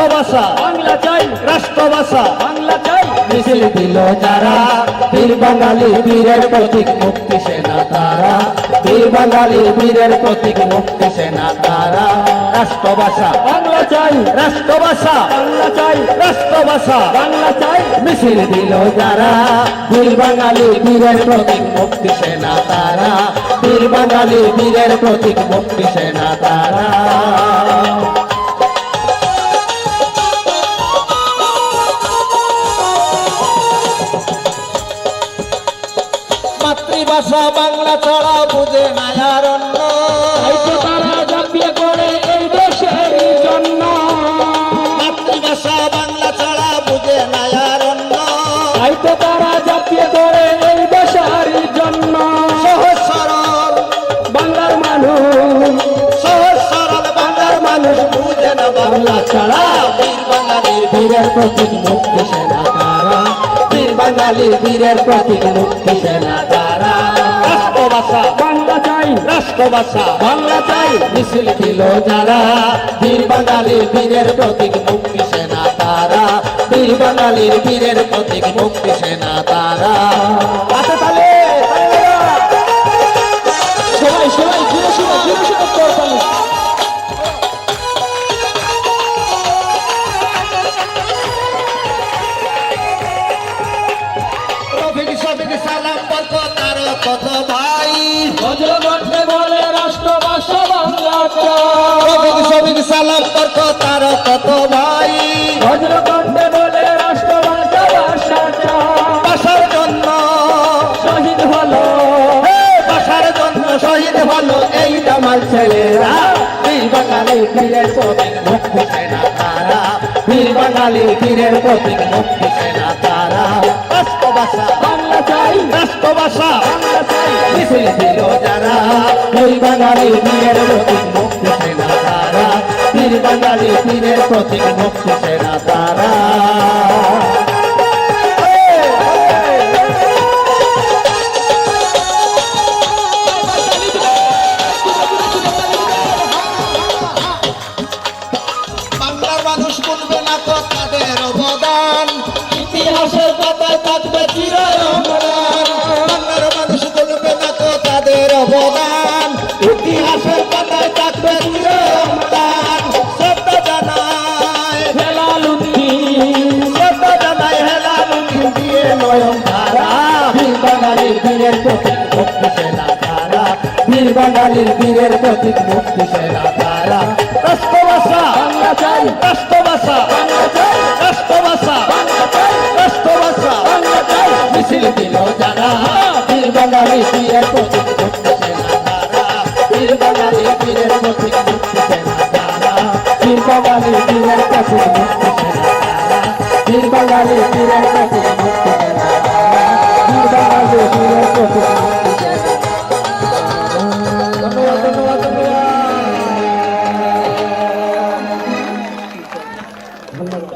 রাষ্ট্রভাষা বাংলা চাই, রাষ্ট্রভাষা বাংলা চাই। মিছিল দিল যারা বীর বাঙালি বীরের প্রতীক মুক্তি সেনা তারা বীর বাঙালি বীরের প্রতীক মুক্তি সেনা তারা রাষ্ট্রভাষা বাংলা চাই, রাষ্ট্রভাষা বাংলা চাই, রাষ্ট্রভাষা বাংলা চাই। মিছিল দিল যারা বীর বাঙালি বীরের প্রতীক মুক্তি সেনা তারা বীর বাঙালি বীরের প্রতীক মুক্তি সেনা তারা মাতৃভাষা বাংলা ছাড়া বুঝে না আর অন্য তাই তো তারা ঝাঁপিয়ে পড়ে এই দেশের জন্য। মাতৃভাষা বাংলা ছাড়া বুঝে না আর অন্য তাই তো তারা ঝাঁপিয়ে পড়ে এই দেশের জন্য। সহজ সরল বাংলার মানুষ, সহজ সরল বাংলার মানুষ বুঝে না বাংলা ছাড়া বীর বাঙালি বীরের প্রতীক মুক্তি সেনা তারা বীর বাঙালি বীরের প্রতীক মুক্তি সেনা তারা রাষ্ট্রভাষা বাংলা চাই, রাষ্ট্রভাষা বাংলা চাই। মিছিল দিল যারা বীর বাঙালি বীরের প্রতীক মুক্তি সেনা তারা বীর বাঙালির বীরের প্রতীক মুক্তি সেনা তারা হাতে তালে সবাই সবাই জুড়ে শুনে করতাম। রফিক শফিক সালাম বলতো তার কত ভাই বজ্রকণ্ঠে বলে রাষ্ট্রভাষা বাংলা রফিক চাই। শফিক সালাম বলতো তার কত ভাই বজ্রকণ্ঠে বলে রাষ্ট্রভাষা ভাষা চাই। ভাষার জন্য শহীদ হলো ভাষার জন্য শহীদ হলো এই দামাল ছেলেরা বীর বাঙালি বীরের প্রতীক মুক্তি সেনা তারা বীর বাঙালি বীরের প্রতীক মুক্তি সেনা তারা রাষ্ট্রভাষা বাংলা চাই, রাষ্ট্রভাষা বাংলা চাই। মিছিল দিল যারা বীর বাঙালি বীরের প্রতীক মুক্তি সেনা তারা বীর বাঙালি বীরের প্রতীক মুক্তি সেনা তারা বাংলার মানুষ বলবে না তো তাদের অবদান ইতিহাসের পাতায় থাকবে চির অমর। বাংলার মানুষ বলবে না তো তাদের অবদান ইতিহাসের পাতায় থাকবে চিরমদান শ্রদ্ধা জানায় শ্রদ্ধা জানায় হেলালুদ্দিন দিয়ে নয়ন ধারা বীর বাঙালির বীরের প্রতীক মুক্তি সেনা তারা বীর বাঙালির বীরের প্রতীক মুক্তি সেনা তারা রাষ্ট্রভাষা বাংলা চাই, রাষ্ট্র